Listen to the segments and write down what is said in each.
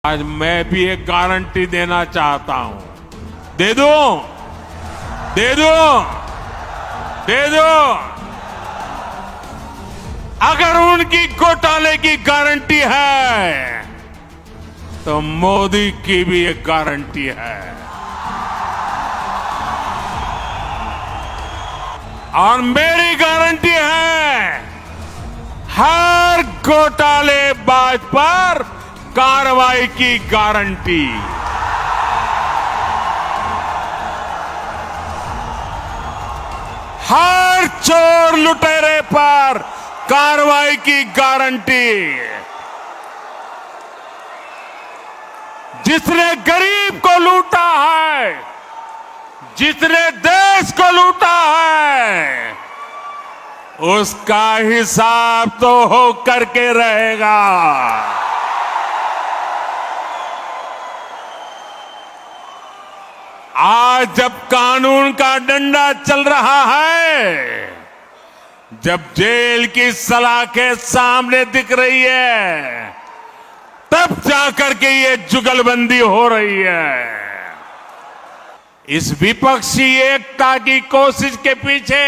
आज मैं भी एक गारंटी देना चाहता हूं। दे दूं? दे दूं? दे दूं? अगर उनकी घोटाले की गारंटी है तो मोदी की भी एक गारंटी है। और मेरी गारंटी है, हर घोटालेबाज पर कार्रवाई की गारंटी। हर चोर लुटेरे पर कार्रवाई की गारंटी। जिसने गरीब को लूटा है, जिसने देश को लूटा है, उसका हिसाब तो हो करके रहेगा। आज जब कानून का डंडा चल रहा है, जब जेल की सलाखें सामने दिख रही है, तब जाकर के ये जुगलबंदी हो रही है। इस विपक्षी एकता की कोशिश के पीछे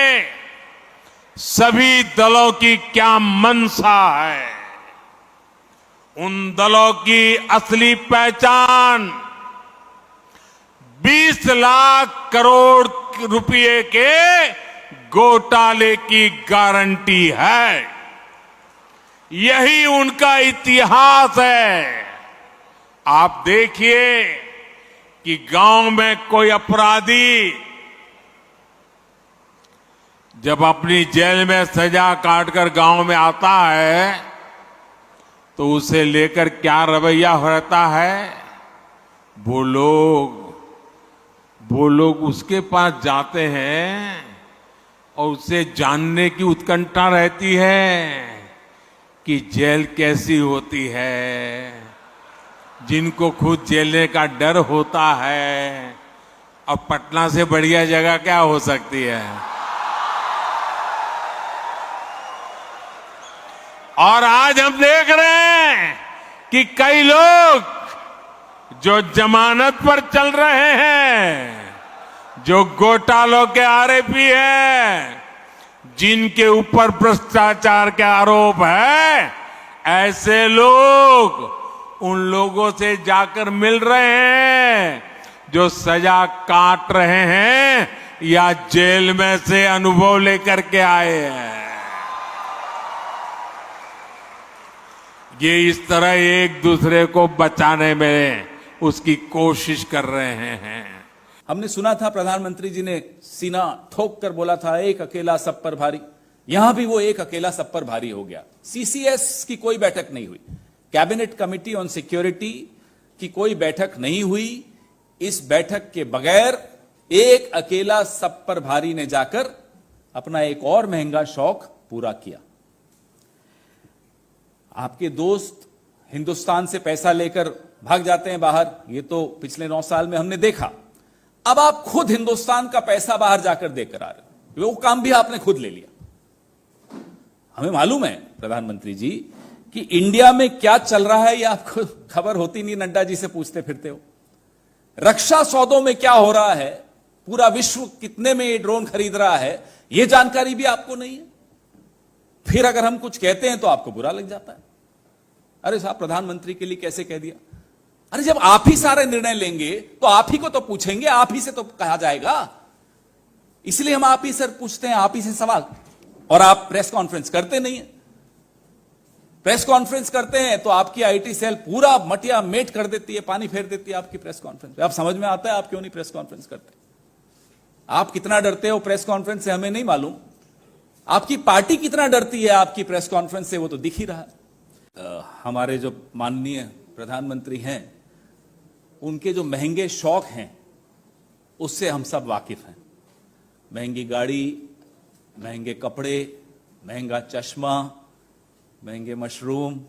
सभी दलों की क्या मंशा है, उन दलों की असली पहचान 20 लाख करोड़ रुपए के घोटाले की गारंटी है। यही उनका इतिहास है। आप देखिए कि गांव में कोई अपराधी जब अपनी जेल में सजा काटकर गांव में आता है तो उसे लेकर क्या रवैया रहता है। वो लोग उसके पास जाते हैं और उसे जानने की उत्कंठा रहती है कि जेल कैसी होती है। जिनको खुद जेलने का डर होता है, अब पटना से बढ़िया जगह क्या हो सकती है। और आज हम देख रहे हैं कि कई लोग जो जमानत पर चल रहे हैं, जो घोटालों के आरोपी हैं, जिनके ऊपर भ्रष्टाचार के आरोप है, ऐसे लोग उन लोगों से जाकर मिल रहे हैं जो सजा काट रहे हैं या जेल में से अनुभव लेकर के आए हैं। ये इस तरह एक दूसरे को बचाने में उसकी कोशिश कर रहे हैं। हमने सुना था प्रधानमंत्री जी ने सीना ठोक कर बोला था, एक अकेला सब पर भारी। यहां भी वो एक अकेला सब पर भारी हो गया। सीसीएस की कोई बैठक नहीं हुई, कैबिनेट कमेटी ऑन सिक्योरिटी की कोई बैठक नहीं हुई। इस बैठक के बगैर एक अकेला सब पर भारी ने जाकर अपना एक और महंगा शौक पूरा किया। आपके दोस्त हिंदुस्तान से पैसा लेकर भाग जाते हैं बाहर, ये तो पिछले 9 साल में हमने देखा। अब आप खुद हिंदुस्तान का पैसा बाहर जाकर देकर आ रहे हो, वो काम भी आपने खुद ले लिया। हमें मालूम है प्रधानमंत्री जी कि इंडिया में क्या चल रहा है, ये आपको खबर होती नहीं, नड्डा जी से पूछते फिरते हो। रक्षा सौदों में क्या हो रहा है, पूरा विश्व कितने में ये ड्रोन खरीद रहा है, ये जानकारी भी आपको नहीं है। फिर अगर हम कुछ कहते हैं तो आपको बुरा लग जाता है। अरे साहब, प्रधानमंत्री के लिए कैसे कह दिया। अरे जब आप ही सारे निर्णय लेंगे तो आप ही को तो पूछेंगे, आप ही से तो कहा जाएगा। इसलिए हम आप ही से पूछते हैं, आप ही से सवाल। और आप प्रेस कॉन्फ्रेंस करते नहीं है। प्रेस कॉन्फ्रेंस करते हैं तो आपकी आईटी सेल पूरा मटिया मेट कर देती है, पानी फेर देती है आपकी प्रेस कॉन्फ्रेंस। अब समझ में आता है आप क्यों नहीं प्रेस कॉन्फ्रेंस करते। आप कितना डरते हो प्रेस कॉन्फ्रेंस से हमें नहीं मालूम, आपकी पार्टी कितना डरती है आपकी प्रेस कॉन्फ्रेंस से वो तो दिख ही रहा है। हमारे जो माननीय प्रधानमंत्री हैं, उनके जो महंगे शौक हैं उससे हम सब वाकिफ हैं। महंगी गाड़ी, महंगे कपड़े, महंगा चश्मा, महंगे मशरूम,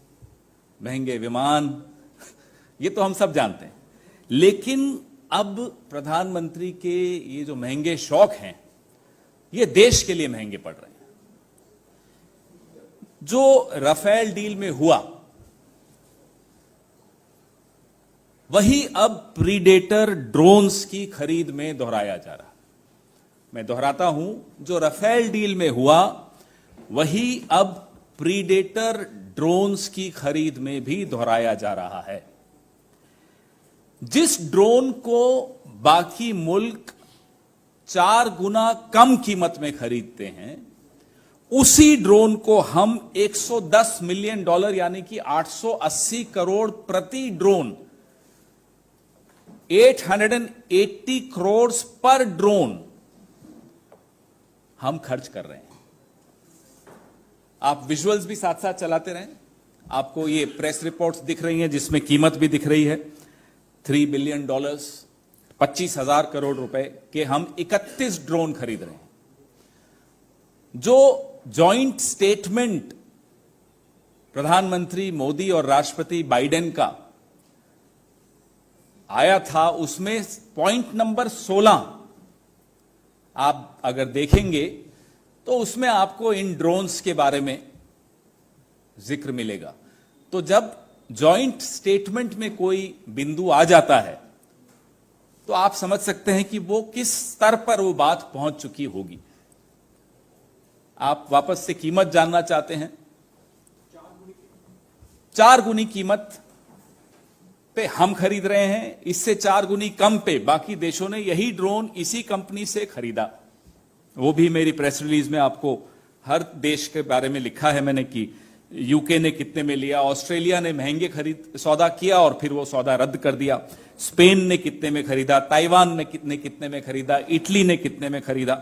महंगे विमान, ये तो हम सब जानते हैं। लेकिन अब प्रधानमंत्री के ये जो महंगे शौक हैं, ये देश के लिए महंगे पड़ रहे हैं। जो राफेल डील में हुआ, वही अब प्रीडेटर ड्रोन्स की खरीद में दोहराया जा रहा है। मैं दोहराता हूं, जो राफेल डील में हुआ वही अब प्रीडेटर ड्रोन्स की खरीद में भी दोहराया जा रहा है। जिस ड्रोन को बाकी मुल्क 4 गुना कम कीमत में खरीदते हैं, उसी ड्रोन को हम $110 मिलियन यानी कि 880 करोड़ प्रति ड्रोन, 880 करोड़ पर ड्रोन हम खर्च कर रहे हैं। आप विजुअल्स भी साथ साथ चलाते रहें। आपको ये प्रेस रिपोर्ट्स दिख रही हैं जिसमें कीमत भी दिख रही है। $3 बिलियन, 25,000 करोड़ रुपए के हम 31 ड्रोन खरीद रहे हैं। जो जॉइंट स्टेटमेंट प्रधानमंत्री मोदी और राष्ट्रपति बाइडेन का आया था, उसमें पॉइंट नंबर 16 आप अगर देखेंगे तो उसमें आपको इन ड्रोन्स के बारे में जिक्र मिलेगा। तो जब जॉइंट स्टेटमेंट में कोई बिंदु आ जाता है तो आप समझ सकते हैं कि वो किस स्तर पर वो बात पहुंच चुकी होगी। आप वापस से कीमत जानना चाहते हैं? 4 गुनी कीमत पे हम खरीद रहे हैं, इससे 4 गुनी कम पे बाकी देशों ने यही ड्रोन इसी कंपनी से खरीदा। वो भी मेरी प्रेस रिलीज में आपको हर देश के बारे में लिखा है मैंने कि यूके ने कितने में लिया, ऑस्ट्रेलिया ने महंगे सौदा किया और फिर वो सौदा रद्द कर दिया, स्पेन ने कितने में खरीदा, ताइवान ने कितने में खरीदा, इटली ने कितने में खरीदा।